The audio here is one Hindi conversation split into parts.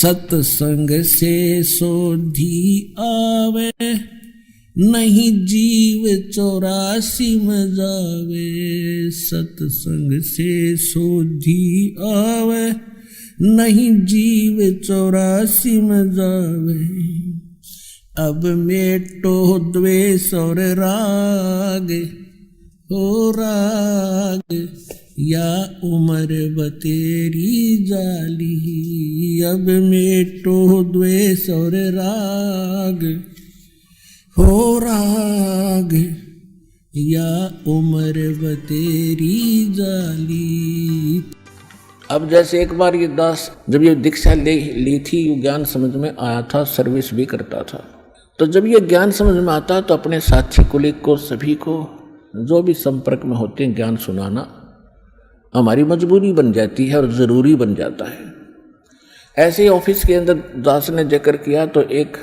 सत्संग से सोधी आवे, नहीं जीव 84 में जावे। सत्संग से सोधी आवे, नहीं जीव 84 में जावे। अब मेटो द्वेष और राग, हो राग या उम्र बतेरी जाली। अब मेटो द्वेष और राग, हो राग या उम्र बतेरी जाली। अब जैसे एक बार ये दास जब ये दीक्षा ली थी, ये ज्ञान समझ में आया था, सर्विस भी करता था। तो जब ये ज्ञान समझ में आता तो अपने साथी कुलीग को, सभी को जो भी संपर्क में होते हैं, ज्ञान सुनाना हमारी मजबूरी बन जाती है और ज़रूरी बन जाता है। ऐसे ही ऑफिस के अंदर दास ने जिक्र किया तो एक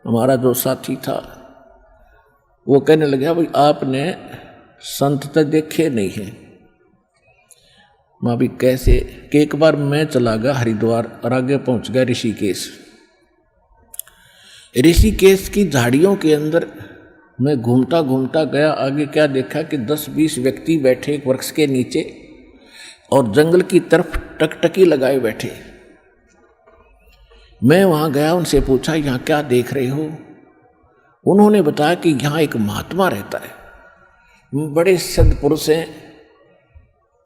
हमारा जो साथी था वो कहने लगा, भाई आपने संत तो देखे नहीं है। मैं भी कैसे कि एक बार मैं चला गया हरिद्वार और आगे पहुंच गया ऋषिकेश। ऋषिकेश की झाड़ियों के अंदर मैं घूमता घूमता गया। आगे क्या देखा कि 10-20 व्यक्ति बैठे एक वृक्ष के नीचे और जंगल की तरफ टकटकी लगाए बैठे। मैं वहां गया, उनसे पूछा यहाँ क्या देख रहे हो। उन्होंने बताया कि यहाँ एक महात्मा रहता है, बड़े सद्पुरुष हैं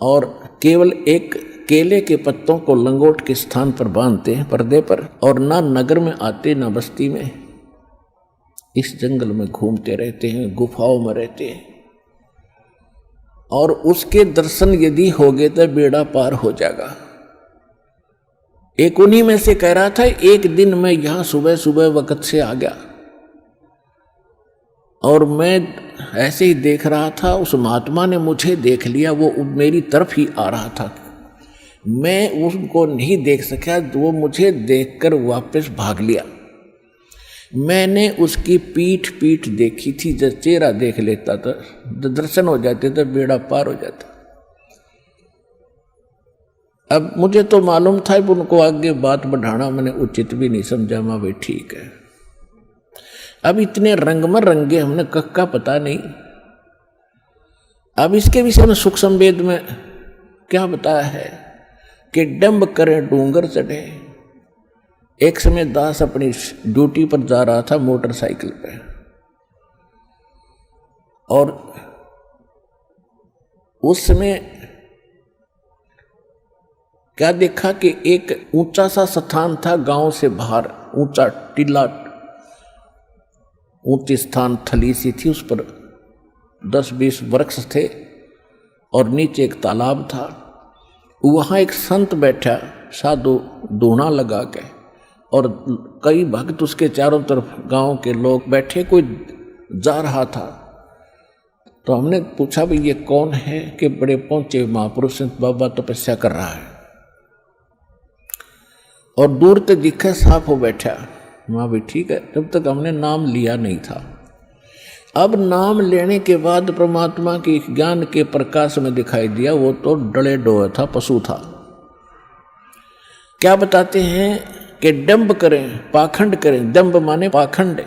और केवल एक केले के पत्तों को लंगोट के स्थान पर बांधते हैं पर्दे पर, और ना नगर में आते ना बस्ती में, इस जंगल में घूमते रहते हैं, गुफाओं में रहते हैं। और उसके दर्शन यदि हो गए तो बेड़ा पार हो जाएगा। एक उन्हीं में से कह रहा था, एक दिन मैं यहां सुबह सुबह वक्त से आ गया और मैं ऐसे ही देख रहा था, उस महात्मा ने मुझे देख लिया, वो मेरी तरफ ही आ रहा था। मैं उसको नहीं देख सका, वो मुझे देखकर वापस भाग लिया। मैंने उसकी पीठ देखी थी, जब चेहरा देख लेता था, दर्शन हो जाते थे, बेड़ा पार हो जाता। अब मुझे तो मालूम था कि उनको आगे बात बढ़ाना मैंने उचित भी नहीं समझा। मैं भाई ठीक है, अब इतने रंग में रंगे हमने कक्का पता नहीं। अब इसके विषय में सुख संवेद में क्या बताया है कि डंब करे डूंगर चढ़े। एक समय दास अपनी ड्यूटी पर जा रहा था मोटरसाइकिल पे, और उस समय क्या देखा कि एक ऊंचा सा स्थान था गांव से बाहर, ऊंचा टीला, ऊंची स्थान थली सी थी, उस पर 10-20 वृक्ष थे और नीचे एक तालाब था। वहाँ एक संत बैठा, साधु धूना लगा के, और कई भक्त उसके चारों तरफ गांव के लोग बैठे। कोई जा रहा था तो हमने पूछा, भाई ये कौन है? कि बड़े पहुंचे महापुरुष बाबा तपस्या कर रहा है, और दूर तक दिखे साफ हो बैठा। वहाँ भी ठीक है, तब तक हमने नाम लिया नहीं था। अब नाम लेने के बाद परमात्मा के ज्ञान के प्रकाश में दिखाई दिया, वो तो डले डोए था, पशु था। क्या बताते हैं कि डंब करें, पाखंड करें। डंब माने पाखंड,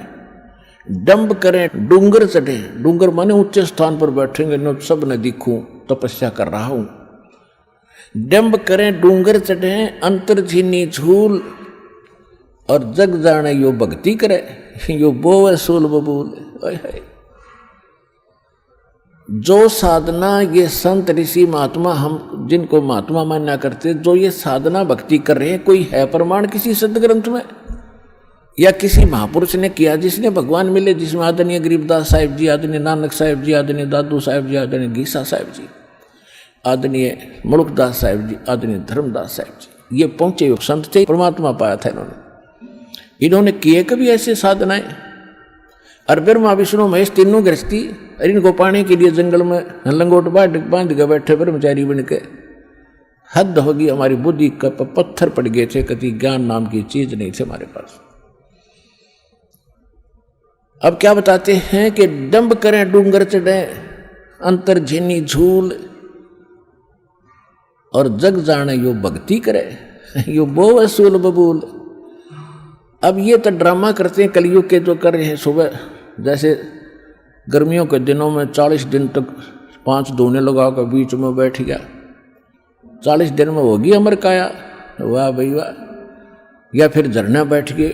डंब करें डूंगर चढ़े। डूंगर माने ऊंचे स्थान पर बैठेंगे, न सब न दिखूं, तपस्या कर रहा हूं। डंब करें डूंगर चढ़े, अंतर झीनी झूल, और जग जाने यो भक्ति करे, यो बोवे सूल बबूल। जो साधना ये संत ऋषि महात्मा, हम जिनको महात्मा माना करते, जो ये साधना भक्ति कर रहे हैं, कोई है प्रमाण किसी सदग्रंथ में या किसी महापुरुष ने किया जिसने भगवान मिले, जिसमें आदरणीय गरीबदास साहिब जी, आदरणीय नानक साहिब जी, आदरणीय दादू साहिब जी, आदरणीय गीसा साहिब जी, आदरणीय मुलुकदास साहिब जी, आदरणीय धर्मदास साहिब जी, ये पहुंचे संत थे, परमात्मा पाया था इन्होंने किए कभी ऐसे साधनाएं। और ब्रह्मा विष्णु महेश तीनों गृहस्थी, और इनको पाने के लिए जंगल में लंगोट बांध के बैठे ब्रह्मचारी बन के। हद होगी हमारी बुद्धि का, पत्थर पड़ गए थे, कभी ज्ञान नाम की चीज नहीं थे हमारे पास। अब क्या बताते हैं कि डंब करें डूंगर चढ़े, अंतर झीनी झूल, और जग जाने यो भक्ति करे। यो बो वसूल बबूल। अब ये तो ड्रामा करते हैं कलयुग के जो कर रहे हैं। सुबह जैसे गर्मियों के दिनों में 40 दिन तक 5 धोने लगा कर बीच में बैठ गया, 40 दिन में होगी अमर काया, वाह भाई वाह। या फिर झरना बैठ गए,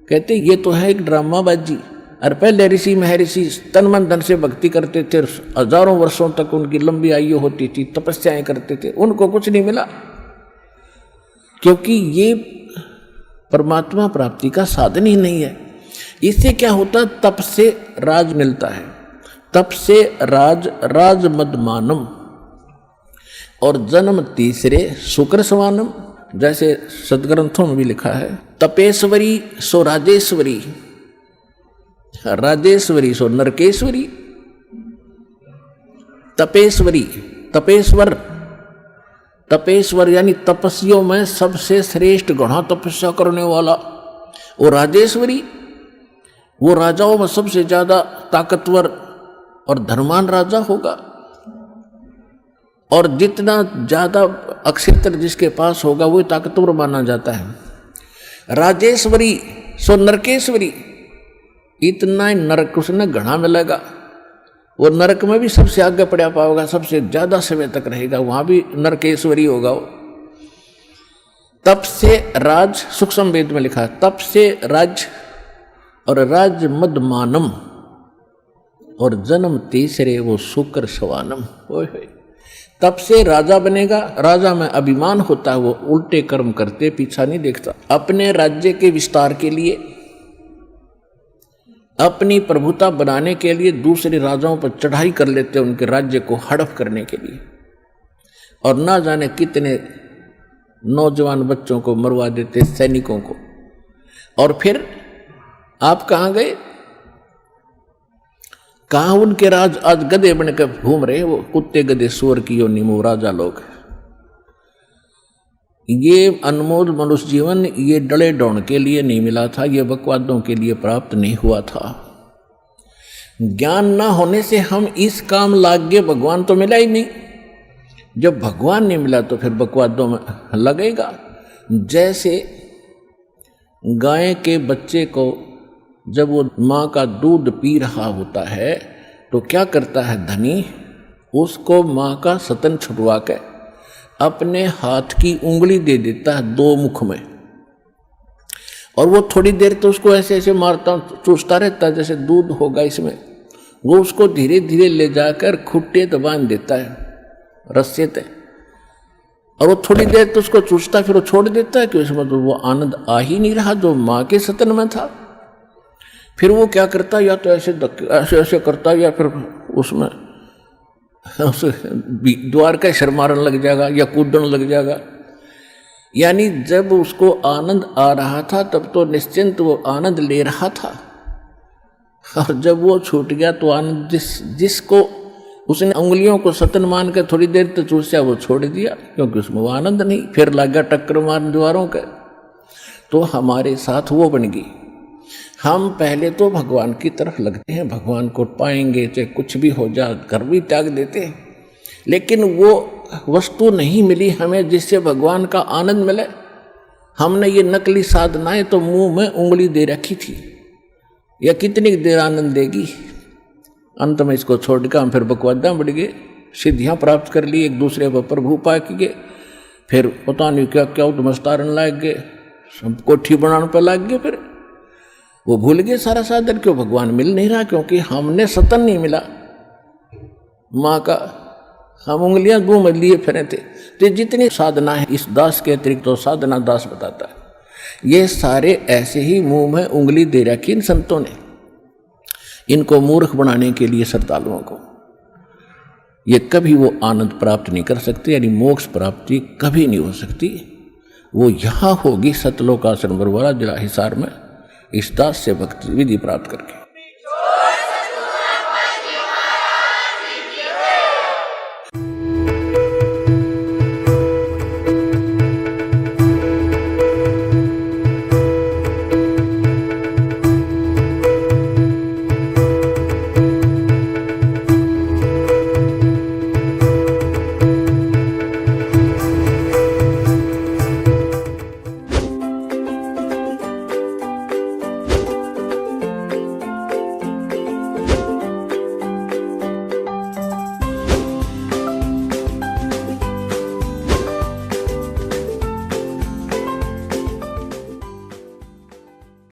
कहते ये तो है एक ड्रामाबाजी। और पहले ऋषि महर्षि तन मन धन से भक्ति करते थे, हजारों वर्षों तक उनकी लंबी आयु होती थी, तपस्याएं करते थे, उनको कुछ नहीं मिला, क्योंकि ये परमात्मा प्राप्ति का साधन ही नहीं है। इससे क्या होता, तप से राज मिलता है, तप से राज मदमानम, और जन्म तीसरे शुक्र सवानम। जैसे सदग्रंथों में भी लिखा है, तपेश्वरी सो राजेश्वरी, राजेश्वरी सो नरकेश्वरी। तपेश्वरी, तपेश्वर यानी तपस्वियों में सबसे श्रेष्ठ घना तपस्या करने वाला। वो राजेश्वरी, वो राजाओं में सबसे ज्यादा ताकतवर और धर्मान राजा होगा, और जितना ज्यादा अक्षेत्र जिसके पास होगा वो ताकतवर माना जाता है। राजेश्वरी सो नरकेश्वरी, इतना ही नरक उसने घना मिलेगा, वो नरक में भी सबसे आगे पड़ा पाएगा, सबसे ज्यादा समय तक रहेगा, वहां भी नरकेश्वरी होगा वो। तप से राज, सूक्ष्म वेद में लिखा है, तप से राज और राज मदमानम, और जन्म तीसरे वो शुक्र सवानम। तब से राजा बनेगा, राजा में अभिमान होता है, वो उल्टे कर्म करते पीछा नहीं देखता। अपने राज्य के विस्तार के लिए, अपनी प्रभुता बनाने के लिए दूसरे राजाओं पर चढ़ाई कर लेते, उनके राज्य को हड़प करने के लिए, और ना जाने कितने नौजवान बच्चों को मरवा देते, सैनिकों को। और फिर आप कहाँ गए, कहाँ उनके राज आज गधे बनकर घूम रहे, वो कुत्ते गधे सुअर की योनि में राजा लोग। ये अनमोल मनुष्य जीवन ये डले डौण के लिए नहीं मिला था, ये बकवादों के लिए प्राप्त नहीं हुआ था। ज्ञान ना होने से हम इस काम लाग गए, भगवान तो मिला ही नहीं। जब भगवान नहीं मिला तो फिर बकवादों में लगेगा। जैसे गाय के बच्चे को जब वो माँ का दूध पी रहा होता है तो क्या करता है धनी, उसको माँ का स्तन छुटवा के अपने हाथ की उंगली दे देता है 2 मुख में, और वो थोड़ी देर तो उसको ऐसे ऐसे मारता चूसता रहता है जैसे दूध होगा इसमें। वो उसको धीरे धीरे ले जाकर खुट्टे तो बांध देता है रस्से ते, और वो थोड़ी देर तो उसको चूसता फिर वो छोड़ देता है कि उसमें तो वो आनंद आ ही नहीं रहा जो माँ के स्तन में था। फिर वो क्या करता, या तो ऐसे ऐसे करता, या फिर उसमें द्वार का शर मारने लग जाएगा या कूदने लग जाएगा। यानी जब उसको आनंद आ रहा था तब तो निश्चिंत वो आनंद ले रहा था, और जब वो छूट गया तो आनंद जिसको उसने उंगलियों को सतन मान कर थोड़ी देर तक चूसा वो छोड़ दिया, क्योंकि उसमें वो आनंद नहीं। फिर लग गया टक्कर मारने द्वारों का। तो हमारे साथ वो बन गई। हम पहले तो भगवान की तरफ लगते हैं, भगवान को पाएंगे चाहे कुछ भी हो जाए, घर भी त्याग देते हैं, लेकिन वो वस्तु नहीं मिली हमें जिससे भगवान का आनंद मिले। हमने ये नकली साधनाएं तो मुंह में उंगली दे रखी थी, यह कितनी देर आनंद देगी। अंत में इसको छोड़ के हम फिर बकवादा बढ़ गए, सिद्धियां प्राप्त कर ली, एक दूसरे पर प्रभु पा के, फिर पता नहीं क्या क्या उद्मस्तारण लाग गए, सब कोठी बनाने पर लाग गए। फिर वो भूल गए सारा साधन, क्यों भगवान मिल नहीं रहा, क्योंकि हमने सतन नहीं मिला माँ का, हम उंगलियां घूम लिए फिरे थे। तो जितनी साधना है इस दास के अतिरिक्त तो साधना दास बताता है, ये सारे ऐसे ही मुंह में उंगली दे रखी इन संतों ने, इनको मूर्ख बनाने के लिए श्रद्धालुओं को। ये कभी वो आनंद प्राप्त नहीं कर सकते, यानी मोक्ष प्राप्ति कभी नहीं हो सकती। वो यहाँ होगी सतलोक आश्रम बरवाला जिला हिसार में, इस दास से भक्ति विधि प्राप्त करके।